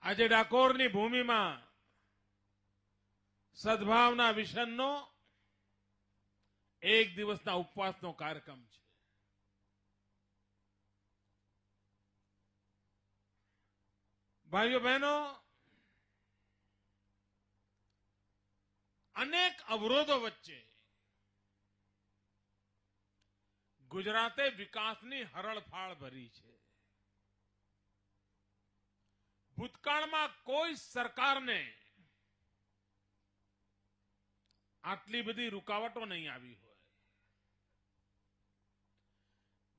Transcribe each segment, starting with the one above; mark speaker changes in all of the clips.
Speaker 1: આજે ડાકોરની ભૂમિમાં સદભાવના વિશનનો એક દિવસના ઉપવાસનો કાર્યક્રમ છે. ભાઈઓ બહેનો, અનેક અવરોધો વચ્ચે ગુજરાતે વિકાસની હરણફાળ ભરી છે. ભૂતકાળમાં કોઈ સરકારને આટલી બધી રૂકાવટો નહીં આવી હોય.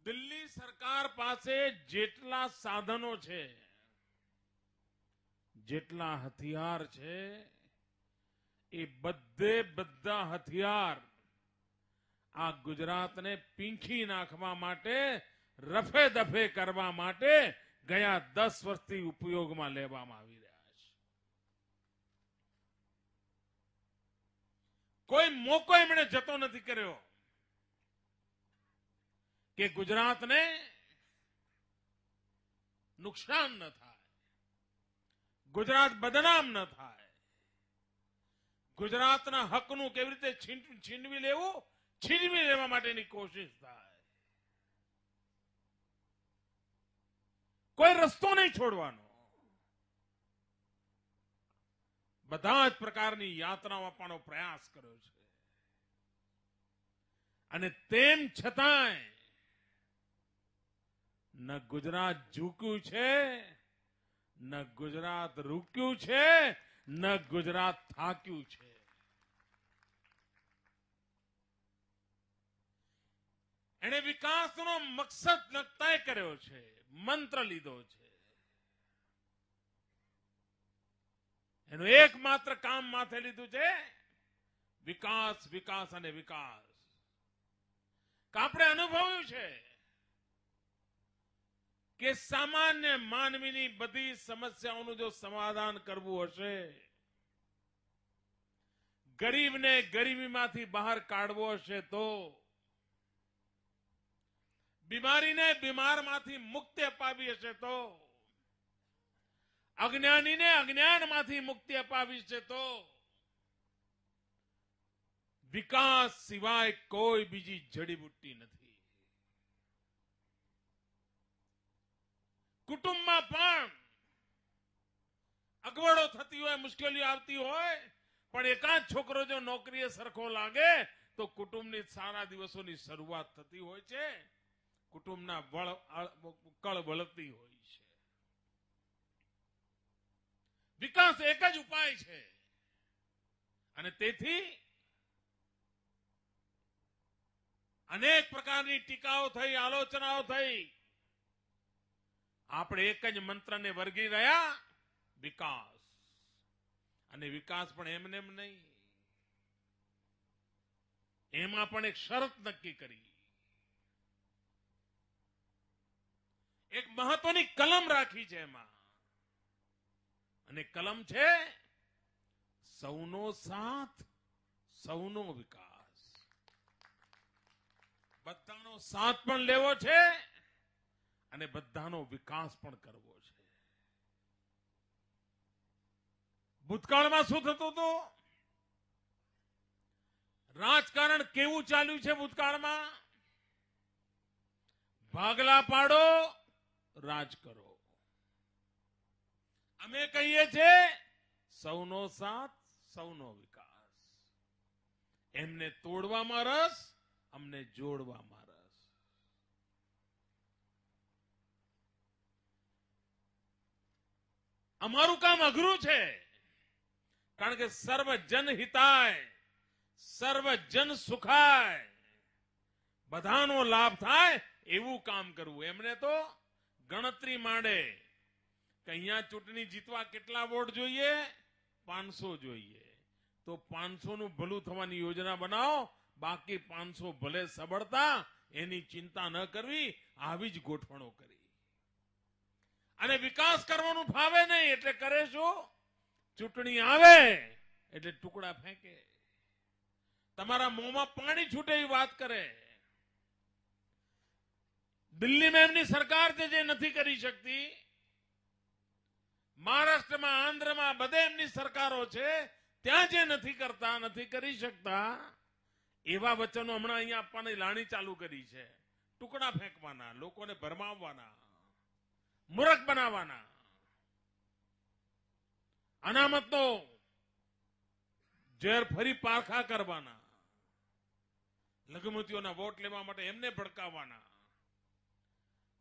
Speaker 1: દિલ્હી સરકાર પાસે જેટલા સાધનો છે, જેટલા હથિયાર છે, એ બધા હથિયાર આ ગુજરાતને પીંખી નાખવા માટે, રફે દફે કરવા માટે ગયા 10 વર્ષથી ઉપયોગમાં લેવામાં આવી રહ્યા છે. કોઈ મોકો એમણે જતો નથી કર્યો કે ગુજરાતને નુકસાન ન થાય, ગુજરાત બદનામ ન થાય, ગુજરાતના હકનું કેવી રીતે છીનવી લેવા માટેની કોશિશ થાય. કોઈ રસ્તો નહીં છોડવાનો. બધા જ પ્રકારની યાતનાઓ આપવાનો પ્રયાસ કર્યો છે. અને તેમ છતાંય ન ગુજરાત ઝૂક્યું છે, ન ગુજરાત રૂક્યું છે, ન ગુજરાત થાક્યું છે. એણે વિકાસનો મકસદ તય કર્યો છે, મંત્ર લીધો છે. એનું એકમાત્ર કામ માથે લીધું છે વિકાસ, વિકાસ અને વિકાસ. આપણે અનુભવ્યું છે કે સામાન્ય માનવીની બધી સમસ્યાઓનું જો સમાધાન કરવું હશે, ગરીબને ગરીબીમાંથી બહાર કાઢવો હશે, તો બીમારીને બીમારમાંથી મુક્તિ અપાવી હશે, તો અજ્ઞાનીને અજ્ઞાનમાંથી મુક્તિ અપાવી છે, તો વિકાસ સિવાય કોઈ બીજી જડીબુટ્ટી નથી. કુટુંબમાં પણ અગવડો થતી હોય, મુશ્કેલીઓ આવતી હોય, પણ એકાદ છોકરો જો નોકરીએ સરખો લાગે તો કુટુંબની સારા દિવસોની શરૂઆત થતી હોય છે. કુટુંબના કળ વળતી હોય છે. વિકાસ એક જ ઉપાય છે. અને તેથી અનેક પ્રકારની ટીકાઓ થઈ, આલોચનાઓ થઈ. આપણે એક જ મંત્રને વર્ગી રહ્યા, વિકાસ. અને વિકાસ પણ એમને એમ નહીં, એમાં પણ એક શરત નક્કી કરી, એક મહત્વની કલમ રાખી છે એમાં. અને કલમ છે સૌનો સાથ, સૌનો વિકાસ. બધાનો સાથ પણ લેવો છે અને બધાનો વિકાસ પણ કરવો છે. ભૂતકાળમાં શું થતું હતું? રાજકારણ કેવું ચાલ્યું છે ભૂતકાળમાં? ભાગલા પાડો, રાજ કરો. અમે કહીએ છીએ સૌનો સાથ, સૌનો વિકાસ. એમને તોડવામાં રસ, અમને જોડવામાં રસ. અમારું કામ અઘરું છે, કારણ કે સર્વજન હિતાય, સર્વજન સુખાય, બધાનો લાભ થાય એવું કામ કરવું. એમને તો ગણતરી માંડે કે અહીંયા ચૂંટણી જીતવા કેટલા વોટ જોઈએ? 500 જોઈએ. તો 500 નું ભલું થવાની યોજના બનાવો, બાકી 500 ભલે સબળતા, એની ચિંતા ન કરવી. આવી જ ગોઠવણો કરી. અને વિકાસ કરવાનું ફાવે નહીં એટલે કરે શું? ચૂંટણી આવે એટલે ટુકડા ફેંકે, તમારા મોંમાં પાણી છૂટે એવી વાત કરે. દિલ્હીમાં એમની સરકાર જે નથી કરી શકતી, મહારાષ્ટ્રમાં, આંધ્રમાં બધે એમની સરકારો છે. ત્યાં જે નથી કરતા, નથી કરી શકતા, એવા વચનો હમણાં અહીંયા આપવાની લાણી ચાલુ કરી છે. ટુકડા ફેંકવાના, લોકોને ભરમાવવાના, મૂર્ખ બનાવવાના, અનામતનો ઝેર ફરી પારખા કરવાના, લઘુમતીઓના વોટ લેવા માટે એમને ભડકાવવાના,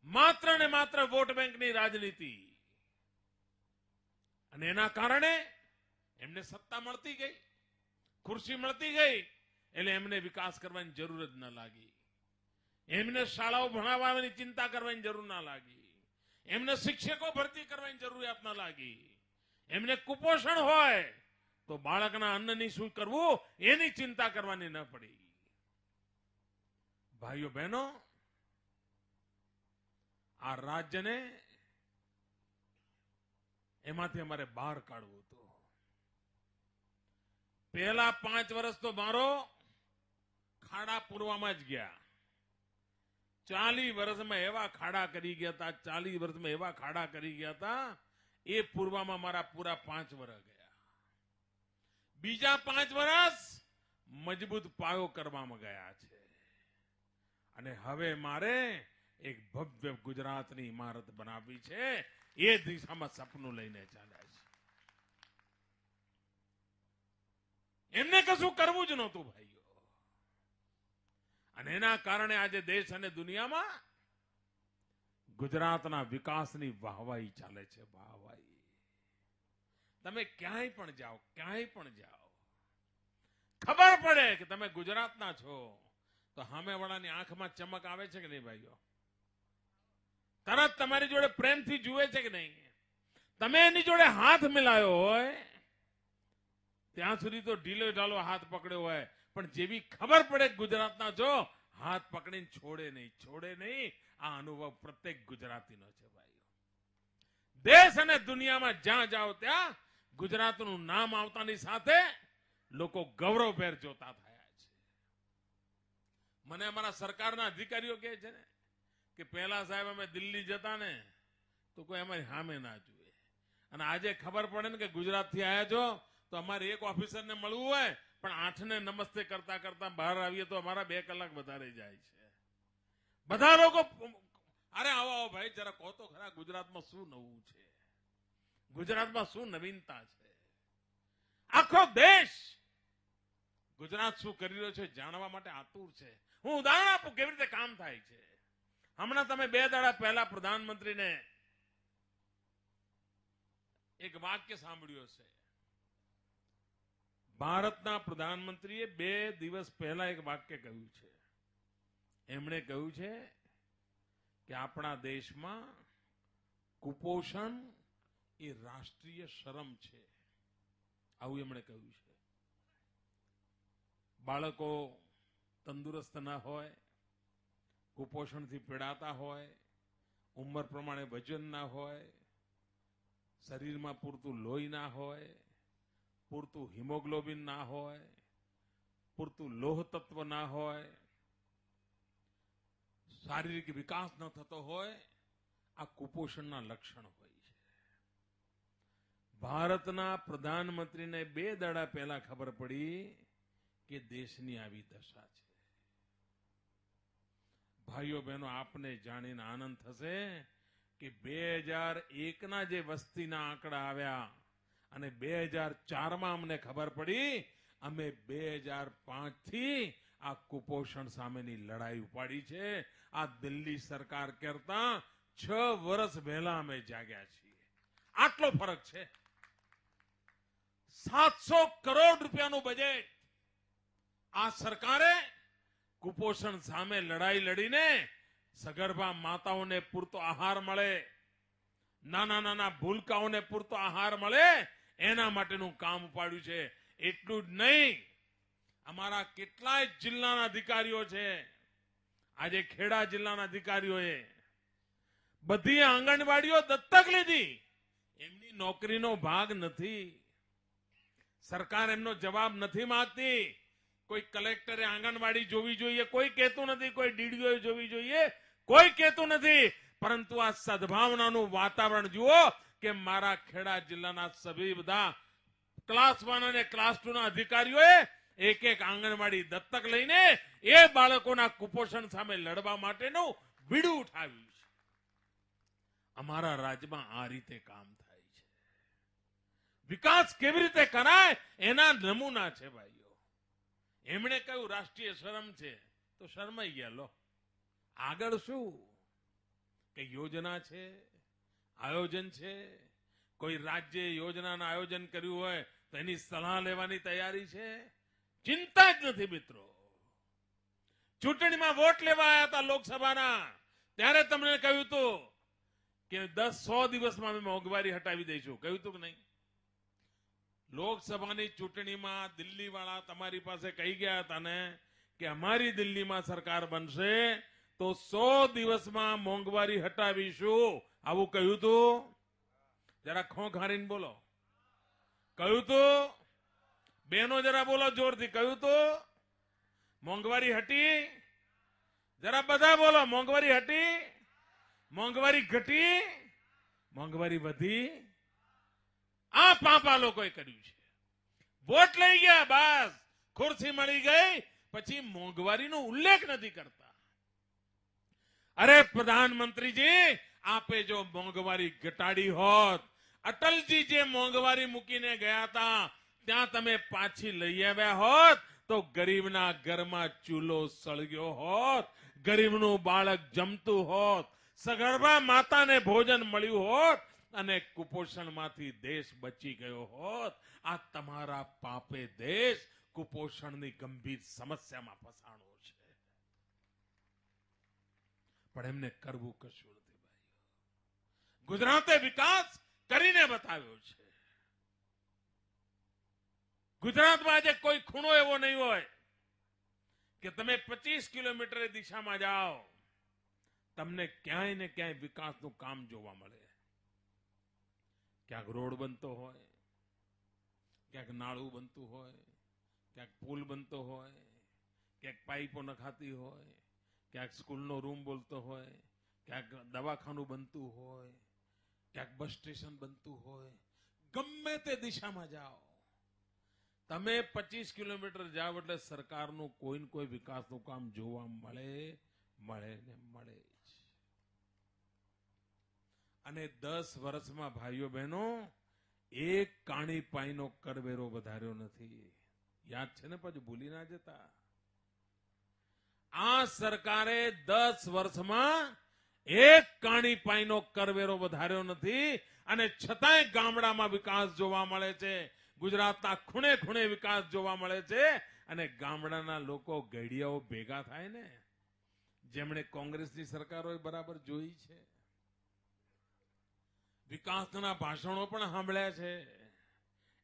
Speaker 1: માત્ર ને માત્ર વોટ બેંકની રાજનીતિ. અને એના કારણે એમને સત્તા મળતી ગઈ, ખુરશી મળતી ગઈ, એટલે એમને વિકાસ કરવાની જરૂર જ ન લાગી. એમને શાળાઓ ભણાવવાની ચિંતા કરવાની જરૂર ના લાગી. એમને શિક્ષકો ભરતી કરવાની જરૂરિયાત ન લાગી. એમને કુપોષણ હોય તો બાળકના અન્નની શું કરવું એની ચિંતા કરવાની ન પડી. ભાઈઓ બહેનો, આ રાજ્યને એમાંથી અમારે બહાર કાઢવું હતું. પહેલા 5 વર્ષ તો મારો ખાડા પૂરવામાં જ ગયા. 40 વર્ષમાં એવા ખાડા કરી ગયા હતા, 40 વર્ષમાં એવા ખાડા કરી ગયા હતા, એ પૂરવામાં મારા પૂરા 5 વર્ષ ગયા. બીજા 5 વર્ષ મજબૂત પાયો કરવામાં ગયા છે. અને હવે મારે એક ભવ્ય ગુજરાતની ઇમારત બનાવવી છે. એ દિશામાં સપનું લઈને ચાલ્યા છે. એમને કશું કરવું જ નહોતું ભાઈઓ. અને એના કારણે આજે દેશ અને દુનિયામાં ગુજરાતના વિકાસની વાહવાહી ચાલે છે. વાહવાહી. તમે ક્યાંય પણ જાઓ, ક્યાંય પણ જાઓ, ખબર પડે કે તમે ગુજરાતના છો તો સામેવાળાની આંખમાં ચમક આવે છે કે નહીં ભાઈઓ? તરત તમારી જોડે પ્રેમથી જુએ છે કે નહીં? તમે એની જોડે હાથ મિલાયો હોય ત્યાં સુધી તો ઢીલો ઢાલો હાથ પકડ્યો હોય, પણ જેવી ખબર પડે ગુજરાતના છો, હાથ પકડીને છોડે નહીં, છોડે નહીં. આ અનુભવ પ્રત્યેક ગુજરાતીનો છે ભાઈઓ. દેશ અને દુનિયામાં જ્યાં જાઓ ત્યાં ગુજરાતનું નામ આવતાની સાથે લોકો ગૌરવભેર જોતા થયા છે. મને અમારા સરકારના અધિકારીઓ કહે છે ને કે પહેલા સાહેબ અમે દિલ્હી જતા ને તો કોઈ અમારી સામે ના જુએ, અને આજે ખબર પડે ને કે ગુજરાતથી આવ્યા છો તો અમારે એક ઓફિસરને મળવું હોય પણ 8ને નમસ્તે કરતા કરતા બહાર આવીએ તો અમારા 2 કલાક વધારે જાય છે. બધા લોકો અરે આવો આવો ભાઈ જરા કહો તો ખરા ગુજરાતમાં શું નવું છે, ગુજરાતમાં શું નવીનતા છે. આખો દેશ ગુજરાત શું કરી રહ્યો છે જાણવા માટે આતુર છે. હું ઉદાહરણ આપું કેવી રીતે કામ થાય છે. હમણાં તમે 2 દાડા પહેલા પ્રધાનમંત્રીને એક વાક્ય સાંભળ્યું હશે. ભારતના પ્રધાનમંત્રીએ 2 દિવસ પહેલા એક વાક્ય કહ્યું છે. એમણે કહ્યું છે કે આપણા દેશમાં કુપોષણ એ રાષ્ટ્રીય શરમ છે. આવું એમણે કહ્યું છે. બાળકો તંદુરસ્ત ના હોય, કુપોષણથી પીડાતા હોય, ઉંમર પ્રમાણે વજન ના હોય, શરીરમાં પૂરતું લોહી ના હોય, પૂરતું હિમોગ્લોબિન ના હોય, પૂરતું લોહ તત્વ ના હોય, શારીરિક વિકાસ ન થતો હોય, આ કુપોષણના લક્ષણ હોય છે. ભારતના પ્રધાનમંત્રીને 2 દાડા પહેલા ખબર પડી કે દેશની આવી દશા છે. ભાઈઓ બહેનો, આપને જાણીને આનંદ થશે કે 2001ના જે વસ્તીના આંકડા આવ્યા અને 2004માં અમને ખબર પડી, અમે 2005થી આ કુપોષણ સામેની લડાઈ ઉપાડી છે. આ દિલ્હી સરકાર કરતા 6 વર્ષ વહેલા અમે જાગ્યા છીએ. આટલો ફરક છે. 700 કરોડ રૂપિયાનું બજેટ આ સરકારે કુપોષણ સામે લડાઈ લડીને સગર્ભા માતાઓને પૂરતો આહાર મળે, નાના નાના ભૂલકાઓને પૂરતો આહાર મળે, એના માટેનું કામ ઉપાડ્યું છે. એટલું જ નહીં, અમારા કેટલાય જિલ્લાના અધિકારીઓ છે. આજે ખેડા જિલ્લાના અધિકારીઓએ બધી આંગણવાડીઓ દત્તક લીધી. એમની નોકરીનો ભાગ નથી. સરકાર એમનો જવાબ નથી માંગતી. કોઈ કલેક્ટરે આંગણવાડી જોવી જોઈએ કોઈ કહેતું નથી, કોઈ ડીડીઓ જોવી જોઈએ કોઈ કહેતું નથી. પરંતુ આ સદભાવનાનું વાતાવરણ જુઓ. કે મારા ખેડા જિલ્લાના સભી બધા ક્લાસ 1 અને ક્લાસ 2 ના અધિકારીઓએ એક એક આંગણવાડી દત્તક લઈને એ બાળકોના કુપોષણ સામે લડવા માટેનું બીડું ઉઠાવ્યું છે. અમારા રાજ્યમાં આ રીતે કામ થાય છે. વિકાસ કેવી રીતે કરાય એના નમૂના છે ભાઈઓ. એમણે કહ્યું રાષ્ટ્રીય શરમ છે તો શરમાઈ ગયા. લો આગળ શું? કે યોજના છે, આયોજન છે. કોઈ રાજ્ય યોજનાનું આયોજન કર્યું હોય તો એની સલાહ લેવાની તૈયારી છે? ચિંતા જ નથી મિત્રો. ચૂંટણીમાં વોટ લેવા આવ્યા હતા લોકસભાના, ત્યારે તમને કહ્યું હતું કે 100 દિવસમાં અમે મોંઘવારી હટાવી દઈશું. કહ્યું હતું કે નહીં? લોકસભાની ચૂંટણીમાં દિલ્હી વાળા તમારી પાસે કહી ગયા હતા ને કે અમારી દિલ્હીમાં સરકાર બનશે તો 100 દિવસમાં મોંઘવારી હટાવીશું. આવું કહ્યું હતું? જરા ખોખારીને બોલો. કહ્યું હતું? બહેનો જરા બોલો જોરથી. કહ્યું હતું? મોંઘવારી હટી? જરા બધા બોલો. મોંઘવારી હટી? મોંઘવારી ઘટી? મોંઘવારી વધી? આ પાપા લોકોએ કર્યું છે. વોટ લઈ ગયા, બસ ખુરશી મળી ગઈ, પછી મોંઘવારીનો ઉલ્લેખ નથી કરતા. અરે પ્રધાનમંત્રીજી, આપે જો મોંઘવારી ઘટાડી હોત, અટલજી જે મોંઘવારી મૂકીને ગયા હતા ત્યાં તમે પાછી લઈ આવ્યા હોત તો ગરીબના ઘરમાં ચૂલો સળગ્યો હોત, ગરીબનું બાળક જમતું હોત, સગર્ભા માતાને ભોજન મળ્યું હોત અને કુપોષણમાંથી દેશ બચી ગયો હોત. આ તમારા પાપે દેશ કુપોષણની ગંભીર સમસ્યામાં ફસાણો છે. પણ એમને કરવું કશું નથી ભાઈ. ગુજરાતે વિકાસ કરીને બતાવ્યો છે. ગુજરાતમાં આજે કોઈ ખૂણો એવો નહીં હોય કે તમે 25 કિલોમીટર દિશામાં જાઓ, તમને ક્યાંય ને ક્યાંય વિકાસનું કામ જોવા મળે. ક્યાંક રોડ બનતો હોય, ક્યાંક નાળું બનતું હોય, ક્યાંક પુલ બનતો હોય, ક્યાંક પાઇપો નખાતી હોય, ક્યાંક સ્કૂલનો રૂમ બોલતો હોય, ક્યાંક દવાખાનું બનતું હોય, ક્યાંક બસ સ્ટેશન બનતું હોય. ગમે તે દિશામાં જાઓ, તમે 25 કિલોમીટર જાઓ એટલે સરકારનું કોઈ ને કોઈ વિકાસનું કામ જોવા મળે ને મળે જ. અને 10 વર્ષમાં ભાઈઓ બહેનો એક કાણી પાઈનો કરવેરો વધાર્યો નથી. યાદ છે ને? પાછું ભૂલી ના જતા. આ સરકારે 10 વર્ષમાં એક કાણી પાઈનો કરવેરો વધાર્યો નથી અને છતાંય ગામડામાં વિકાસ જોવા મળે છે. ગુજરાતના ખૂણે ખૂણે વિકાસ જોવા મળે છે. અને ગામડાના લોકો ગઢિયાઓ ભેગા થાય ને, જેમણે કોંગ્રેસની સરકારોએ બરાબર જોઈ છે, વિકાસના ભાષણો પણ સાંભળ્યા છે.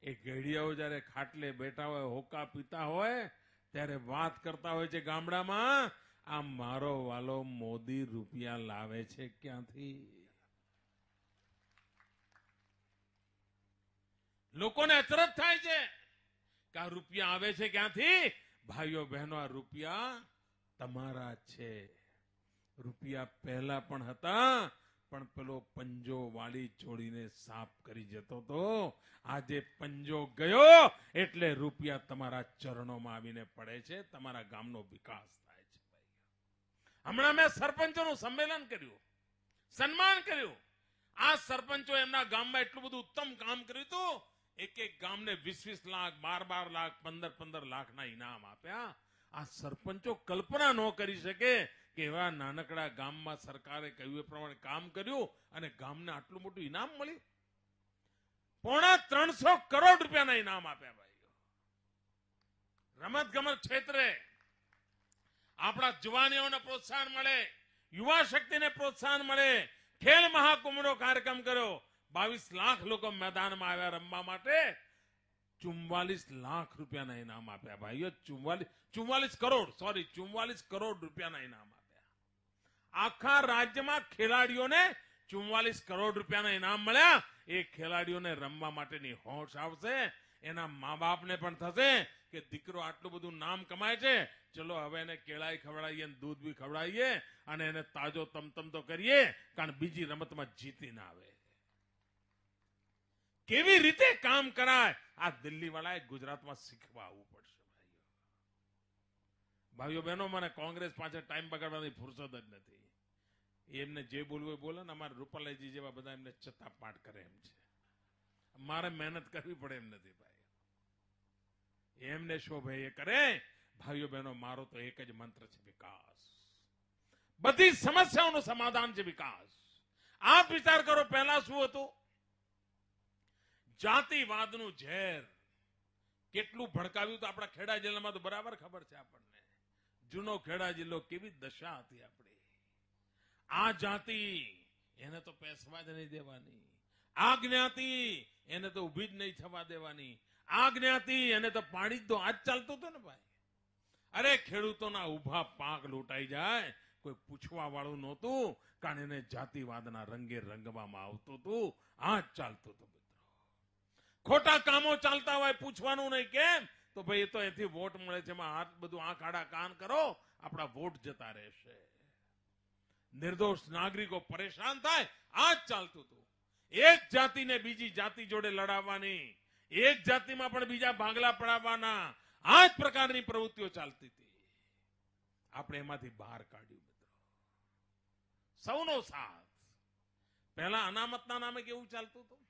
Speaker 1: એ ગઢિયાઓ જયારે ખાટલે બેઠા હોય, હોકા પીતા હોય, ત્યારે વાત કરતા હોય છે ગામડામાં, આ મારો વાલો મોદી રૂપિયા લાવે છે ક્યાંથી? લોકોને અચરજ થાય છે કે આ રૂપિયા આવે છે ક્યાંથી? ભાઈઓ બહેનો, આ રૂપિયા તમારા છે. રૂપિયા પહેલા પણ હતા, પણ પેલો પંજો વાળી છોડીને સાફ કરી જતો હતો. આજે પંજો ગયો એટલે રૂપિયા તમારા ચરણોમાં આવીને પડે છે. તમારા ગામનો વિકાસ થાય છે. હમણાં મેં સરપંચોનું સંમેલન કર્યું, સન્માન કર્યું. આ સરપંચો એમના ગામમાં એટલું બધું ઉત્તમ કામ કર્યું હતું. એક એક ગામને 20-20 લાખ, 12-12 લાખ, 15-15 લાખના ઇનામ આપ્યા. આ સરપંચો કલ્પના ન કરી શકે કે એવા નાનકડા ગામમાં સરકારે કહ્યું એ પ્રમાણે કામ કર્યું અને ગામને આટલું મોટું ઇનામ મળ્યું. 350 કરોડ રૂપિયાના ઇનામ આપ્યા ભાઈઓ. રમત ગમત ક્ષેત્રે આપણા જવાનીઓને પ્રોત્સાહન મળે, યુવા શક્તિને પ્રોત્સાહન મળે. ખેલ મહાકુંભનો કાર્યક્રમ કર્યો. 22 લાખ લોકો મેદાનમાં આવ્યા રમવા માટે. 44 લાખ રૂપિયાના ઇનામ આપ્યા ભાઈઓ. 44 કરોડ રૂપિયાના ઇનામ આપ્યા. આખા રાજ્યમાં ખેલાડીઓને 44 કરોડ રૂપિયાના ઇનામ મળ્યા. એ ખેલાડીઓને રમવા માટેની હોશ આવશે. એના મા બાપને પણ થશે કે દીકરો આટલું બધું નામ કમાય છે, ચલો હવે એને કેળાઈ ખવડાવીએ, દૂધ બી ખવડાવીએ અને એને તાજો તમતમ તો કરીએ, કારણ બીજી રમતમાં જીતી ના આવે. કેવી રીતે કામ કરાય આ દિલ્હી વાળાએ ગુજરાતમાં શીખવા આવવું પડશે. ભાઈઓ બહેનો, મને કોંગ્રેસ પાછળ ટાઈમ બગાડવાની ફુરસદ જ નથી. એમને જે બોલવું એ બોલે ને, અમારે રૂપાલાજી જેવા બધા એમને ચત્તાપાટ કરે એમ છે. મારે મહેનત કરવી પડે એમ નથી ભાઈ. એમને શોભે એ કરે. ભાઈઓ બહેનો, મારો તો એક જ મંત્ર છે, વિકાસ. બધી સમસ્યાઓનું સમાધાન છે વિકાસ. આપ વિચાર કરો, પહેલા શું હતું? જાતિવાદનું ઝેર કેટલું ભડકાવ્યું તો આપણા ખેડા જિલ્લામાં તો બરાબર ખબર છે આપણને. જૂનો ખેડા જિલ્લો કેવી દશા હતી આપણી. આ જાતિ એને તો પેસવા જ નહીં દેવાની, આ જ્ઞાતિ એને તો ઉભી જ નહીં થવા દેવાની, આ જ્ઞાતિ એને તો પાડી જ દો. આજ ચાલતું હતું ને ભાઈ. અરે ખેડૂતોના ઉભા પાક લૂંટાઈ જાય, કોઈ પૂછવા વાળું નહોતું, કારણ એને જાતિવાદના રંગે રંગવામાં આવતું હતું. આ જ ચાલતું હતું મિત્રો. ખોટા કામો ચાલતા હોય, પૂછવાનું નહીં કેમ, તો ભાઈ એ તો એથી વોટ મળે છે, હાથ બધું આંખ આડા કાન કરો, આપણા વોટ જતા રહેશે. નિર્દોષ નાગરિકો પરેશાન થાય, આ જ ચાલતું હતું. એક જાતિને બીજી જાતિ જોડે લડાવવાની, એક જાતિમાં પણ બીજા ભાગલા પડાવવાના, આ જ પ્રકારની પ્રવૃત્તિઓ ચાલતી હતી. આપણે એમાંથી બહાર કાઢ્યું મિત્રો. સૌનો સાથ. પહેલા અનામતના નામે કેવું ચાલતું હતું?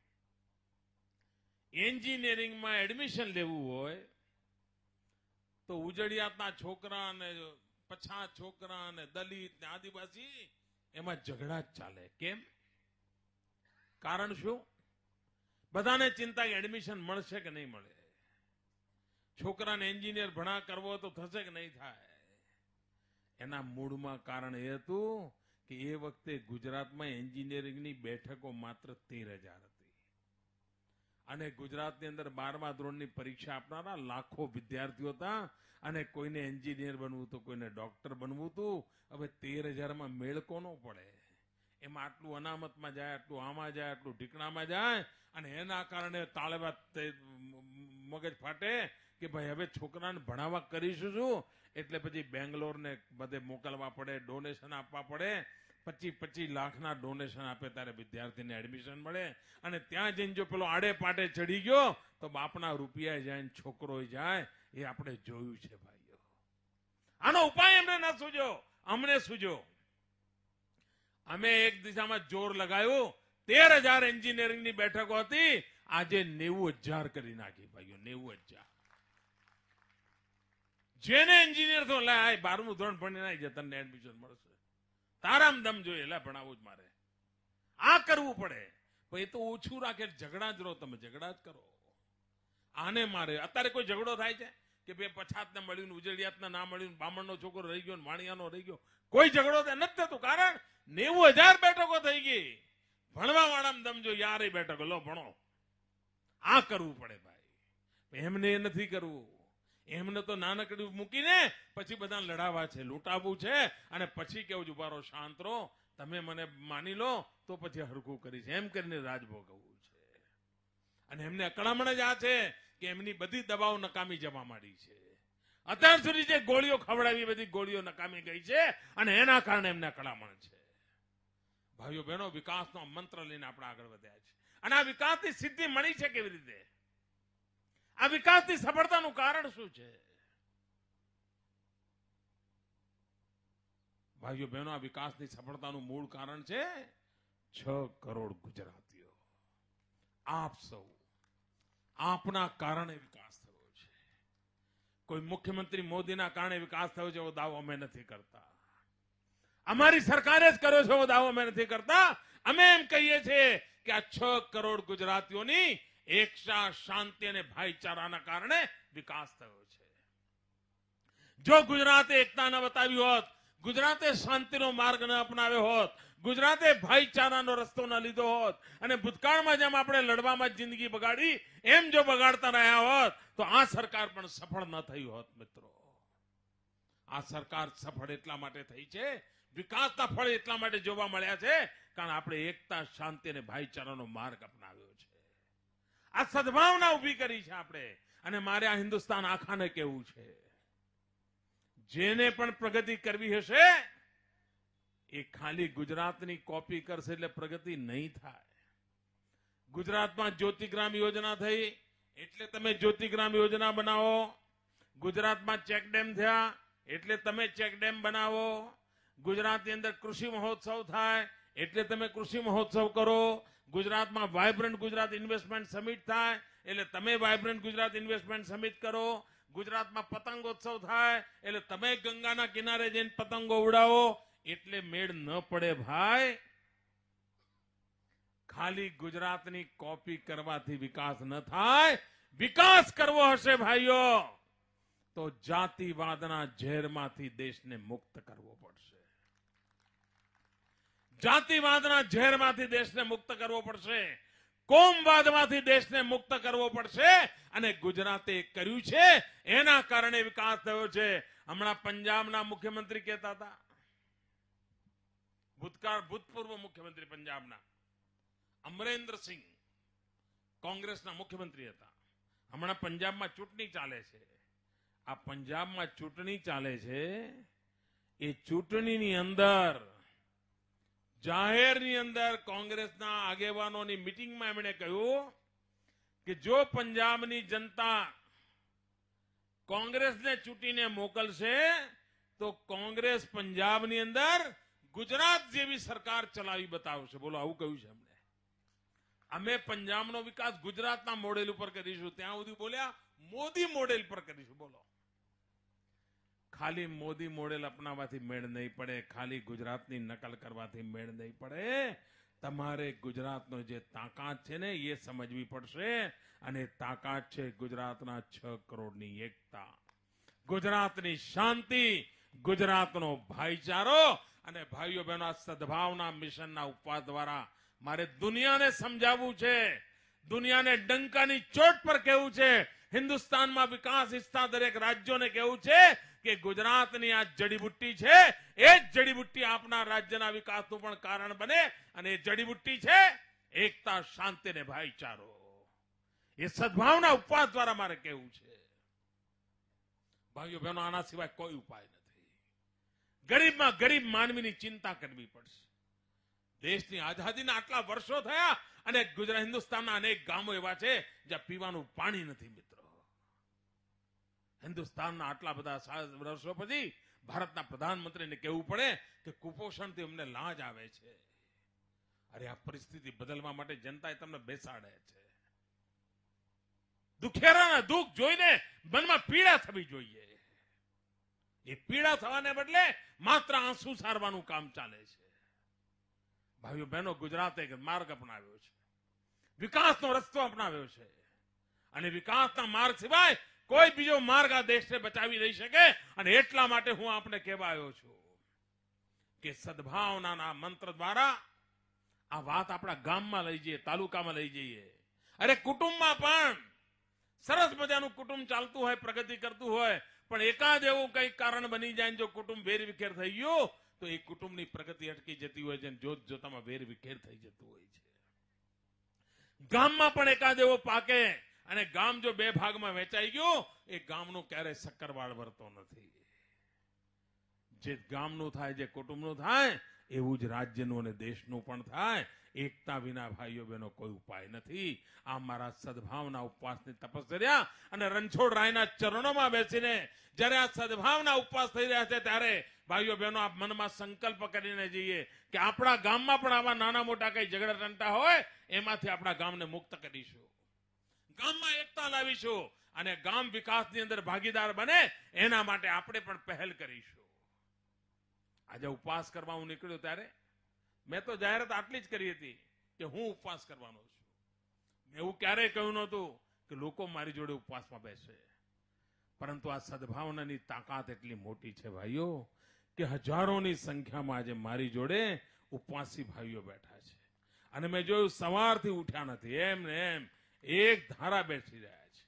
Speaker 1: એન્જિનિયરિંગમાં એડમિશન લેવું હોય તો ઉજળિયાતના છોકરા અને પછાત છોકરા અને દલિત ને આદિવાસી એમાં ઝઘડા જ ચાલે. કેમ? કારણ શું? બધાને ચિંતા કે એડમિશન મળશે કે નહીં મળે. છોકરાને એન્જિનિયર ભણા કરવો તો થશે કે નહીં થાય. એના મૂળમાં કારણ એ હતું કે એ વખતે ગુજરાતમાં એન્જિનિયરિંગની બેઠકો માત્ર 13,000 હતી. અને ગુજરાતની અંદર 12મા ધોરણની પરીક્ષા આપનારા લાખો વિદ્યાર્થીઓ હતા. અને કોઈને એન્જિનિયર બનવું હતું, કોઈને ડોક્ટર બનવું હતું. હવે 13,000માં મેળ કોનો પડે? એમાં આટલું અનામતમાં જાય, આટલું આમાં જાય, આટલું ઢીકણામાં જાય. અને એના કારણે તાળવા મગજ ફાટે કે ભાઈ હવે છોકરાને ભણાવવા કરીશું શું? એટલે પછી બેંગ્લોર ને બધે મોકલવા પડે, ડોનેશન આપવા પડે. 25-25 લાખના ડોનેશન આપે ત્યારે વિદ્યાર્થીને એડમિશન મળે. અને ત્યાં જઈને જો પેલો આડે પાટે ચડી ગયો તો બાપના રૂપિયા જાય ને છોકરો જાય. એ આપણે જોયું છે ભાઈઓ. આનો ઉપાય એમને ના સૂજો, અમને સૂજો. અમે એક દિશામાં જોર લગાવ્યું. 13,000 એન્જિનિયરિંગની બેઠકો હતી, આજે 90,000 કરી નાખી ભાઈઓ. 90,000. જેને એન્જિનિયર તો લે 12મું ધોરણ ભણીને આવી જાય, તમને એડમિશન મળશે. તારામ દમ જોઈએ, એટલે ભણાવવું જ મારે. આ કરવું પડે. એ તો ઓછું રાખે, ઝઘડા જ રહો, તમે ઝઘડા જ કરો. આને મારે અત્યારે કોઈ ઝઘડો થાય છે કે બે પછાતને મળ્યું, ઉજળિયાતને ના મળ્યું, બામણનો છોકરો રહી ગયો, વાણિયાનો રહી ગયો? કોઈ ઝઘડો નથી થતો. કારણ 90,000 બેઠકો થઈ ગઈ. ભણવા વાળામાં દમ જો, યાર એ બેઠકો લો ભણો. આ કરવું પડે ભાઈ. એમને એ નથી કરવું. એમને તો નાનકડું મૂકીને પછી બધા લડાવવા છે, લૂંટાવવું છે. અને પછી કેવું ઉભારો, શાંત રહો, તમે મને માની લો તો પછી હરખું કરીશ, એમ કરીને રાજ ભોગવવું છે. અને એમને અકળામણ જ આ છે કે એમની બધી દવાઓ નકામી જવા માંડી છે. અત્યાર સુધી જે ગોળીઓ ખવડાવી, બધી ગોળીઓ નકામી ગઈ છે. અને એના કારણે એમને અકળામણ છે. ભાઈઓ બહેનો, વિકાસનો મંત્ર લઈને આપણે આગળ વધ્યા છે. અને આ વિકાસની સિદ્ધિ મળી છે કેવી રીતે? આ વિકાસની સફળતાનું કારણ શું છે? ભાઈઓ બહેનો, આ વિકાસની સફળતાનું મૂળ કારણ છે 6 કરોડ ગુજરાતીઓ. આપ સૌ, આપના કારણે વિકાસ થયો છે. કોઈ મુખ્યમંત્રી મોદીના કારણે વિકાસ થયો છે એવો દાવો અમે નથી કરતા. અમારી સરકારે જ કર્યો છે એવો દાવો અમે નથી કરતા. અમે એમ કહીએ છીએ કે આ 6 કરોડ ગુજરાતીઓની એકતા, શાંતિ અને ભાઈચારાના કારણે વિકાસ થયો છે. જો ગુજરાતે એકતા ન બતાવી હોત, ગુજરાતે શાંતિનો માર્ગ ન અપનાવ્યો હોત, ગુજરાતે ભાઈચારાનો રસ્તો ન લીધો હોત, અને ભૂતકાળમાં જેમ આપણે લડવામાં જિંદગી બગાડી એમ જો બગાડતા રહ્યા હોત તો આ સરકાર પણ સફળ ન થઈ હોત. મિત્રો, આ સરકાર સફળ એટલા માટે થઈ છે, વિકાસના ફળ એટલા માટે જોવા મળ્યા છે કારણ આપણે એકતા, શાંતિ અને ભાઈચારાનો માર્ગ અપનાવ્યો છે. આ સદભાવના ઉભી કરી છે આપણે. અને મારે આ હિન્દુસ્તાન આખાને કેવું છે, જેને પણ પ્રગતિ કરવી હશે એ ખાલી ગુજરાતની કોપી કરશે એટલે પ્રગતિ નહીં થાય. ગુજરાતમાં જ્યોતિગ્રામ યોજના થઈ એટલે તમે જ્યોતિગ્રામ યોજના બનાવો. ગુજરાતમાં ચેકડેમ થયા એટલે તમે ચેકડેમ બનાવો. ગુજરાતની અંદર કૃષિ મહોત્સવ થાય એટલે તમે કૃષિ મહોત્સવ કરો. ગુજરાતમાં વાયબ્રન્ટ ગુજરાત ઇન્વેસ્ટમેન્ટ સમિટ થાય એટલે તમે વાયબ્રન્ટ ગુજરાત ઇન્વેસ્ટમેન્ટ સમિટ કરો. ગુજરાતમાં પતંગોત્સવ થાય એટલે તમે ગંગાના કિનારે જઈને પતંગો ઉડાવો. એટલે મેળ ન પડે ભાઈ. ખાલી ગુજરાતની કોપી કરવાથી વિકાસ ન થાય. વિકાસ કરવો હશે ભાઈઓ તો જાતિવાદના ઝેરમાંથી દેશને મુક્ત કરવો પડશે. જાતિવાદના ઝેરમાંથી દેશને મુક્ત કરવો પડશે. કોમવાદમાંથી દેશને મુક્ત કરવો પડશે. અને ગુજરાતે કર્યું છે એના કારણે વિકાસ થયો છે. હમણાં પંજાબના મુખ્યમંત્રી કહેતા હતા, ભૂતપૂર્વ મુખ્યમંત્રી પંજાબના અમરેન્દ્રસિંહ કોંગ્રેસના મુખ્યમંત્રી હતા. હમણાં પંજાબમાં ચૂંટણી ચાલે છે. આ પંજાબમાં ચૂંટણી ચાલે છે એ ચૂંટણીની અંદર જાહેરની અંદર કોંગ્રેસના આગેવાનોની મિટિંગમાં એમણે કહ્યું કે જો પંજાબની જનતા કોંગ્રેસને ચૂંટીને મોકલશે તો કોંગ્રેસ પંજાબની અંદર ગુજરાત જેવી સરકાર ચલાવી બતાવશે. બોલો, આવું કહ્યું છે એમણે. અમે પંજાબનો વિકાસ ગુજરાતના મોડેલ ઉપર કરીશું. ત્યાં સુધી બોલ્યા મોદી મોડેલ પર કરીશું. બોલો, ખાલી મોદી મોડેલ અપનાવવાથી મેળ નહીં પડે. ખાલી ગુજરાતની નકલ કરવાથી મેળ નહીં પડે. તમારે ગુજરાતનો જે તાકાત છે ને એ સમજવી પડશે. અને તાકાત છે ગુજરાતના 6 કરોડની એકતા, ગુજરાતની શાંતિ, ગુજરાતનો ભાઈચારો. અને ભાઈઓ બહેનો, આ સદભાવના મિશનના ઉપવાસ દ્વારા મારે દુનિયાને સમજાવવું છે, દુનિયાને ડંકાની ચોટ પર કહેવું છે, હિન્દુસ્તાનમાં વિકાસ ઈચ્છતા દરેક રાજ્યોને કહેવું છે કે ગુજરાતની આ જડીબુટ્ટી છે એ જ જડીબુટ્ટી આપના રાજ્યના વિકાસનું પણ કારણ બને. અને એ જડીબુટ્ટી છે એકતા, શાંતિ અને ભાઈચારો. એ સદભાવના ઉપવાસ દ્વારા મારે કહેવું છે. ભાઈઓ બહેનો, આના સિવાય કોઈ ઉપાય નથી. ગરીબમાં ગરીબ માનવીની ચિંતા કરવી પડશે. દેશની આઝાદીના આટલા વર્ષો થયા અને હિન્દુસ્તાનના અનેક ગામો એવા છે જ્યાં પીવાનું પાણી નથી. મિત્રો, હિન્દુસ્તાનના આટલા બધા વર્ષો પછી ભારતના પ્રધાનમંત્રીને કહેવું પડે કે કુપોષણથી અમને લાજ આવે છે. અરે, આ પરિસ્થિતિ બદલવા માટે જનતાએ તમને બેસાડે છે. દુખેરાના દુઃખ જોઈને મનમાં પીડા થવી જોઈએ. એ પીડા થવાને બદલે માત્ર આંસુ સારવાનું કામ ચાલે છે. ભાઈઓ બહેનો, ગુજરાતે એક માર્ગ અપનાવ્યો છે, વિકાસનો રસ્તો અપનાવ્યો છે. અને વિકાસના માર્ગ સિવાય કોઈ બીજો માર્ગ આ દેશને બચાવી નહીં શકે. અને એટલા માટે હું આપને કહેવા આવ્યો છું કે સદભાવનાના મંત્ર દ્વારા આ વાત આપણા ગામમાં લઈ જઈએ, તાલુકામાં લઈ જઈએ. અરે, કુટુંબમાં પણ સરસ મજાનું કુટુંબ ચાલતું હોય, પ્રગતિ કરતું હોય, પણ એકાદ એવું કંઈક કારણ બની જાય જો કુટુંબ વેરવિખેર થઈ ગયું તો એ કુટુંબની પ્રગતિ અટકી જતી હોય છે. જોત જોતામાં વેરવિખેર થઈ જતું હોય છે. ગામમાં પણ એકાદ એવો પાકે અને ગામ જો 2 ભાગમાં વેચાઈ ગયું એ ગામનું ક્યારેય શક્કરવાળ ભરતો નથી. જે ગામનું થાય, જે કુટુંબનું થાય, એવું જ રાજ્યનું અને દેશનું પણ થાય. એકતા વિના ભાઈઓ બહેનો કોઈ ઉપાય નથી. આ મારા સદભાવના ઉપવાસની તપશ્ચર્યા અને રણછોડરાયના ચરણોમાં બેસીને જ્યારે આ સદભાવના ઉપવાસ થઈ રહ્યા છે ત્યારે ભાઈઓ બહેનો, આપ મનમાં સંકલ્પ કરીને જઈએ કે આપણા ગામમાં પણ આવા નાના મોટા કઈ ઝઘડા ટંટા હોય એમાંથી આપણા ગામને મુક્ત કરીશું, ગામમાં એકતા લાવીશું અને ગામ વિકાસની અંદર ભાગીદાર બને એના માટે આપણે પણ પહેલ કરીશું. આજે ઉપવાસ કરવા હું નીકળ્યો ત્યારે મેં તો જાહેરાત આટલી જ કરી હતી કે હું ઉપવાસ કરવાનો છું. મેં એવું ક્યારેય કહ્યું નહોતું કે લોકો મારી જોડે ઉપવાસમાં બેસે. પરંતુ આ સદભાવનાની તાકાત એટલી મોટી છે ભાઈઓ કે હજારોની સંખ્યામાં આજે મારી જોડે ઉપવાસી ભાઈઓ બેઠા છે. અને મેં જોયું સવારથી ઉઠ્યા નથી, એમ ને એમ એક ધારા બેસી રહ્યા છે.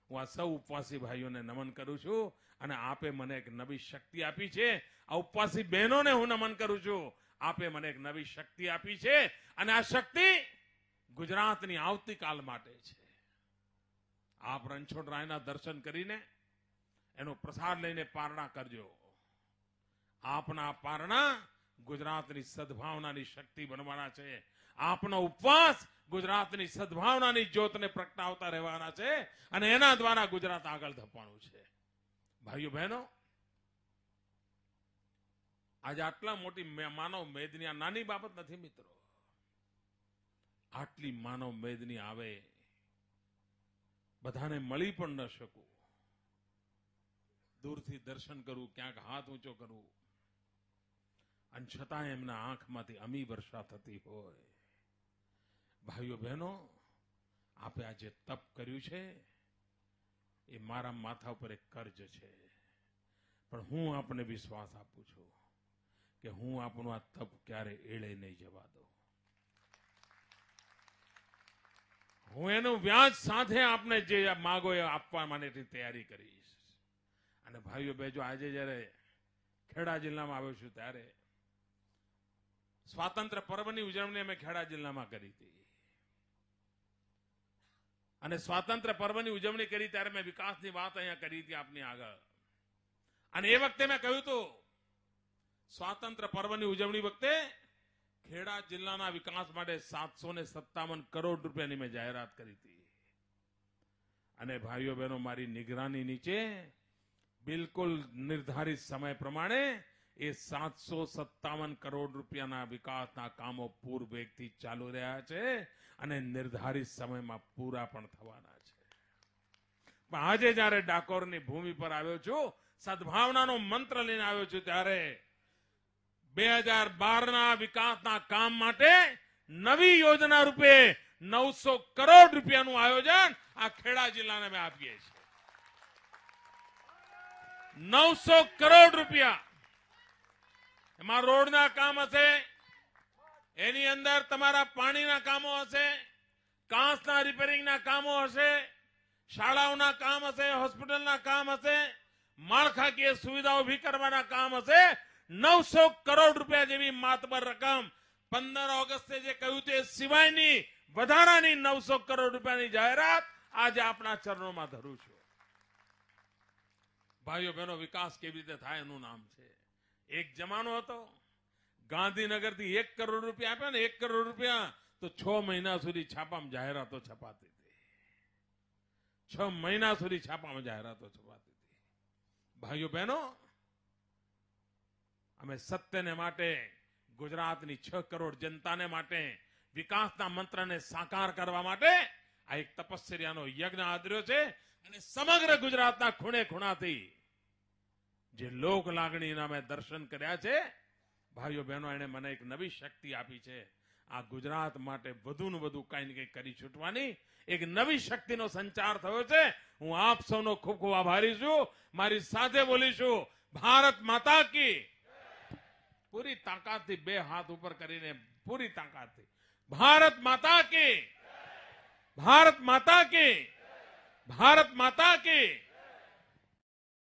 Speaker 1: હું આ સૌ ઉપવાસી ભાઈઓને નમન કરું છું. અને આપે મને એક નવી શક્તિ આપી છે. આ ઉપવાસી બહેનોને હું નમન કરું છું. આપે મને એક નવી શક્તિ આપી છે અને આ શક્તિ ગુજરાતની આવતીકાલ માટે છે. આપ રણછોડરાયના દર્શન કરીને એનો પ્રસાદ લઈને પારણા કરજો. આપના પારણા ગુજરાતની સદભાવનાની શક્તિ બનવાના છે. આપનો ઉપવાસ ગુજરાતની સદભાવનાની જ્યોતને પ્રગટાવતા રહેવાના છે અને એના દ્વારા ગુજરાત આગળ ધપવાનું છે. ભાઈઓ બહેનો, આજે આટલા મોટી માનવ મેદની આ નાની બાબત નથી મિત્રો. આટલી માનવ મેદની આવે, બધાને મળી પણ ન શકું, દૂરથી દર્શન કરવું, ક્યાંક હાથ ઊંચો કરવું, અને છતાં એમના આંખમાંથી અમી વર્ષા થતી હોય. ભાઈઓ બહેનો, આપે આ જે તપ કર્યું છે એ મારા માથા ઉપર એક કર્જ છે, પણ હું આપને વિશ્વાસ આપું છું કે હું આપણું આ તપ ક્યારે એળે નહીં જવા દઉં. હું એનું વ્યાજ સાથે આપને જે માગો એ આપવા માટેની તૈયારી કરીશ. અને ભાઈઓ બહેનો, આજે જયારે ખેડા જિલ્લામાં આવ્યો છું ત્યારે સ્વાતંત્ર્ય પર્વની ઉજવણી અમે ખેડા જિલ્લામાં કરી હતી. અને સ્વાતંત્ર્ય પર્વની ઉજવણી કરી ત્યારે મેં વિકાસની વાત અહીંયા કરી હતી આપની આગળ. અને એ વખતે મેં કહ્યું હતું, સ્વાતંત્ર્ય પર્વની ઉજવણી વખતે ખેડા જિલ્લાના વિકાસ માટે 757 કરોડ રૂપિયાની મેં જાહેરાત કરી હતી. અને ભાઈઓ બહેનો, મારી નિગરાની નીચે બિલકુલ નિર્ધારિત સમય પ્રમાણે એ 757 કરોડ રૂપિયાના વિકાસના કામો પૂરવેગથી ચાલુ રહ્યા છે અને નિર્ધારિત સમયમાં પૂરા પણ થવાના છે. પણ આજે જયારે ડાકોરની ભૂમિ પર આવ્યો છું, સદભાવનાનો મંત્ર લઈને આવ્યો છું, ત્યારે 2012ના વિકાસના કામ માટે નવી યોજના રૂપે 900 કરોડ રૂપિયાનું આયોજન આ ખેડા જિલ્લાને અમે આપીએ છીએ. 900 કરોડ રૂપિયા એમાં રોડના કામ હશે, એની અંદર તમારા પાણીના કામો હશે, કાંસના રિપેરિંગના કામો હશે, શાળાઓના કામ હશે, હોસ્પિટલના કામ હશે, માળખાકીય સુવિધાઓ ઉભી કરવાના કામ હશે. 900 કરોડ રૂપિયા જેવી માતબર રકમ 15 ઓગસ્ટે જે કહ્યું તે સિવાયની વધારાની 900 કરોડ રૂપિયાની જાહેરાત આજે આપણા ચરણોમાં ધરું છું. ભાઈઓ બહેનો, વિકાસ કેવી રીતે થાય એનું નામ છે. એક જમાનો હતો, ગાંધીનગરથી 1 કરોડ રૂપિયા આપ્યા ને 1 કરોડ રૂપિયા તો 6 મહિના સુધી છાપામાં જાહેરાતો છપાતી હતી. 6 મહિના સુધી છાપામાં જાહેરાતો છપાતી હતી. ભાઈઓ બહેનો, અમે સત્યને માટે, ગુજરાતની 6 કરોડ જનતાને માટે, વિકાસના મંત્રને સાકાર કરવા માટે આ એક તપસ્યાનો યજ્ઞ આદર્યો છે. અને સમગ્ર ગુજરાતના ખૂણે ખૂણાથી જે લોક લાગણીના મેં દર્શન કર્યા છે, ભાઈઓ બહેનો, એને મને એક નવી શક્તિ આપી છે. આ ગુજરાત માટે વધુ ને વધુ કંઈ ને કંઈ કરી છૂટવાની એક નવી શક્તિનો સંચાર થયો છે. હું આપ સૌનો ખૂબ ખૂબ આભારી છું. મારી સાથે બોલીશું, ભારત માતા કી, પૂરી તાકાતથી 2 હાથ ઉપર કરીને પૂરી તાકાતથી, ભારત માતા કી, ભારત માતા કી, ભારત માતા કી.